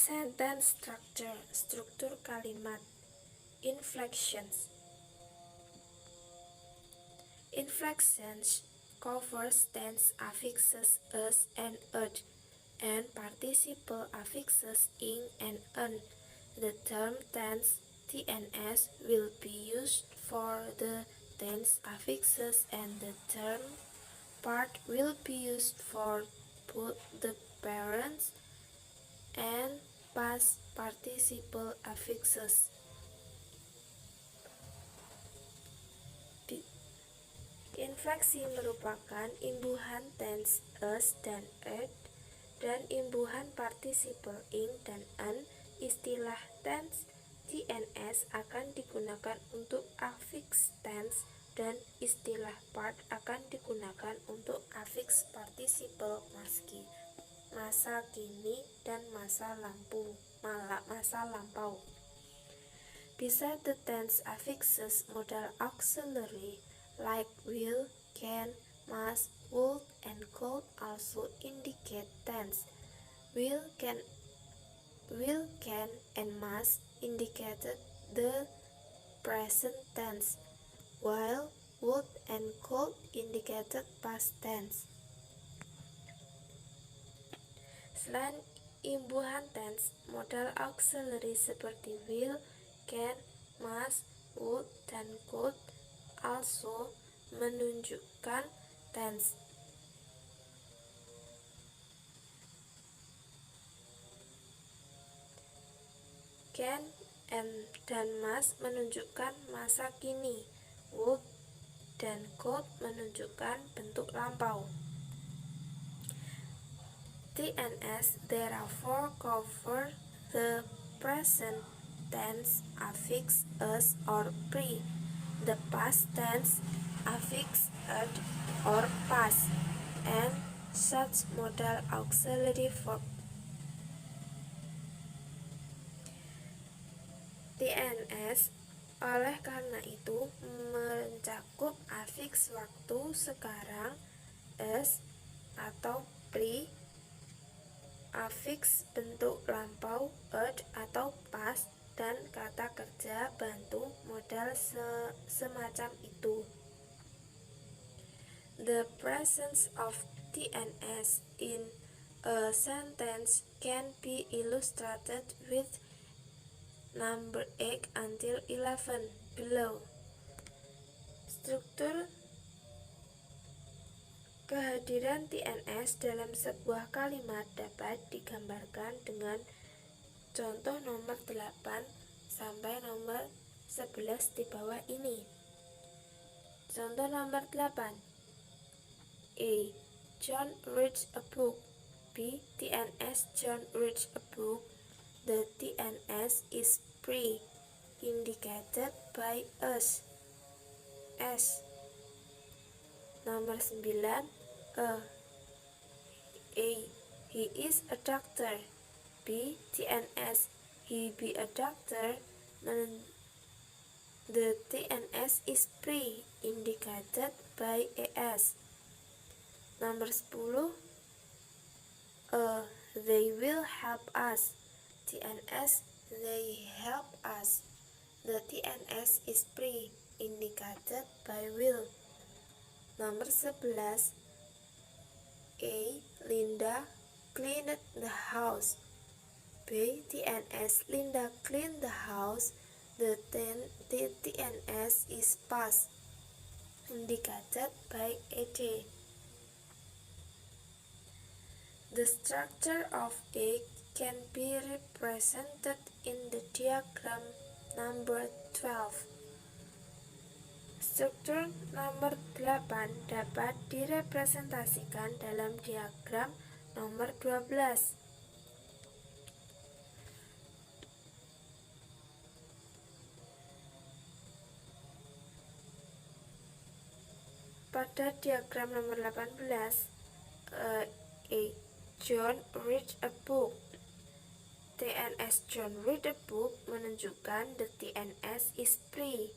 Sentence structure, struktur kalimat. Inflections. Inflections covers tense affixes us and ed, and participle affixes ing and un. The term tense TNS will be used for the tense affixes, and the term part will be used for both the parents and past participle affixes. Infleksi merupakan imbuhan tense us dan ed dan imbuhan partisiple ing dan an. Istilah tense TNS akan digunakan untuk afiks tense dan istilah part akan digunakan untuk afiks partisiple masa kini dan masa lampau. Beside the tense affixes, modal auxiliary like will, can, must, would, and could also indicate tense. Will, can, and must indicated the present tense, while would and could indicated past tense. Selain imbuhan tense, modal auxiliary seperti will, can, must, would, dan could also menunjukkan tense. Can dan must menunjukkan masa kini. Would dan could menunjukkan bentuk lampau. TNS therefore cover the present tense affix us or pre, the past tense affix ed or past, and such modal auxiliary verb. TNS oleh karena itu mencakup afiks waktu sekarang us atau pre, afiks bentuk lampau ed atau past, dan kata kerja bantu modal semacam itu. The presence of TNS in a sentence can be illustrated with number 8 until 11 below. Struktur kehadiran TNS dalam sebuah kalimat dapat digambarkan dengan contoh nomor 8 sampai nomor 11 di bawah ini. Contoh nomor 8. A. John reads a book. B. TNS John reads a book. The TNS is pre, indicated by us. S. Nomor 9. A. He is a doctor. B. TNS he be a doctor. The TNS is pre, indicated by AS. Nomor 10. A. They will help us. TNS they help us. The TNS is pre, indicated by will. Nomor 11. A. Linda cleaned the house. B. TNS Linda cleaned the house. The TNS is past, indicated by AD. The structure of A can be represented in the diagram number 12. Struktur nomor 8 dapat direpresentasikan dalam diagram nomor 12. Pada diagram nomor 18, John read a book. TNS John read a book menunjukkan the TNS is pre,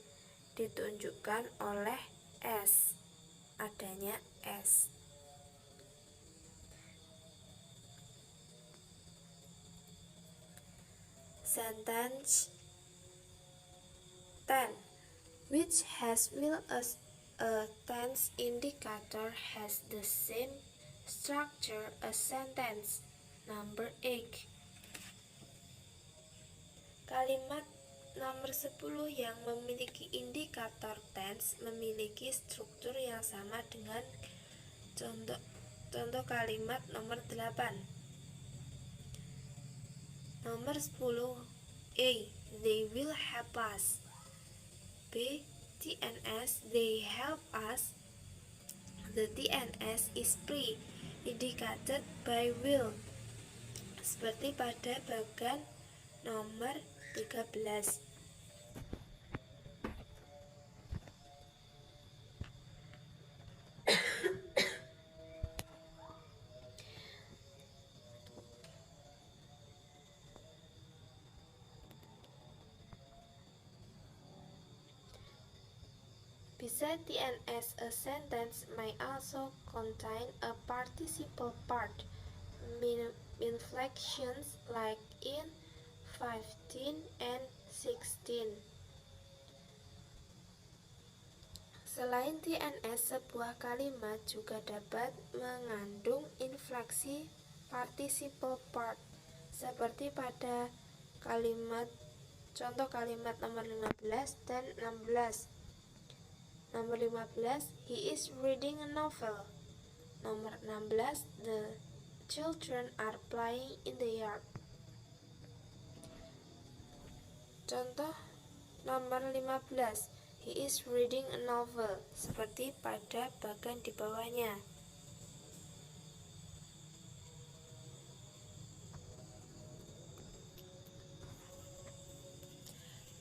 ditunjukkan oleh S, adanya S. sentence 10, which has will as a tense indicator has the same structure as sentence number 8. Kalimat nomor 10 yang memiliki indikator tense memiliki struktur yang sama dengan contoh kalimat nomor 8. Nomor 10 A. They will help us. B. TNS. They help us. The TNS is pre-indicated by will, seperti pada bagan nomor 13. Besides TNS, a sentence may also contain a participle part, inflections like in, 15, and 16. Selain TNS, sebuah kalimat juga dapat mengandung infleksi participle part, seperti pada contoh kalimat nomor 15 dan 16. Nomor 15, he is reading a novel. Nomor 16, the children are playing in the yard. Contoh nomor 15, he is reading a novel, seperti pada bagan di bawahnya.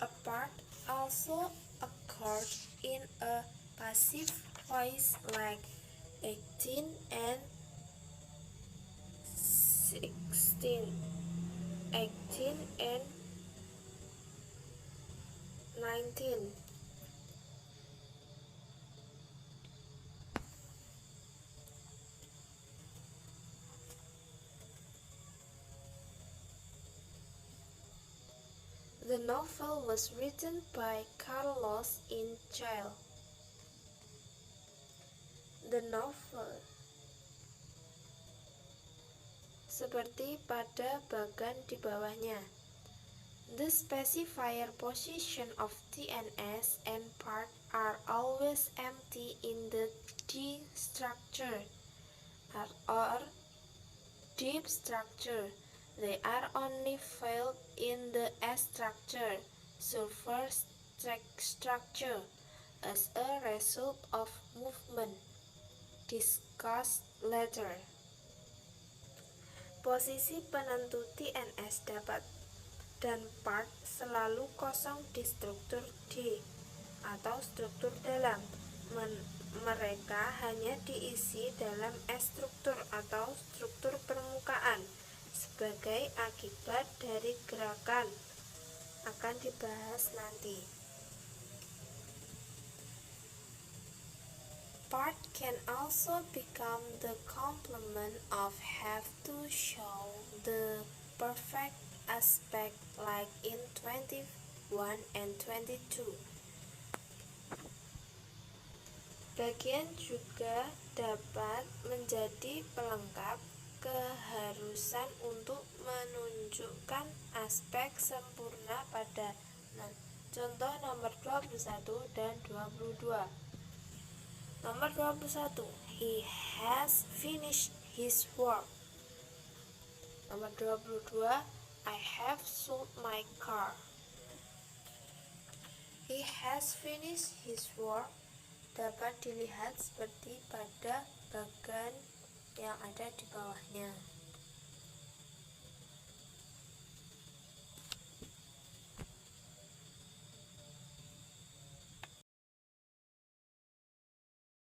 A part also occurs in a passive voice like 18 and 16, 18 and 19. The novel was written by Carlos Inchel. The novel, seperti pada bagan di bawahnya. The specifier position of TNS and part are always empty in the D structure or deep structure. They are only filled in the S structure, sulfur structure, as a result of movement discussed later. Posisi penentu TNS dapat dan part selalu kosong di struktur D atau struktur dalam. Mereka hanya diisi dalam S struktur atau struktur permukaan sebagai akibat dari gerakan, akan dibahas nanti. Part can also become the complement of have to show the perfect aspect like in 21 and 22. Bagian juga dapat menjadi pelengkap keharusan untuk menunjukkan aspek sempurna pada contoh nomor 21 dan 22. Nomor 21, he has finished his work. Nomor 22, I have sold my car. He has finished his work dapat dilihat seperti pada bagan yang ada di bawahnya.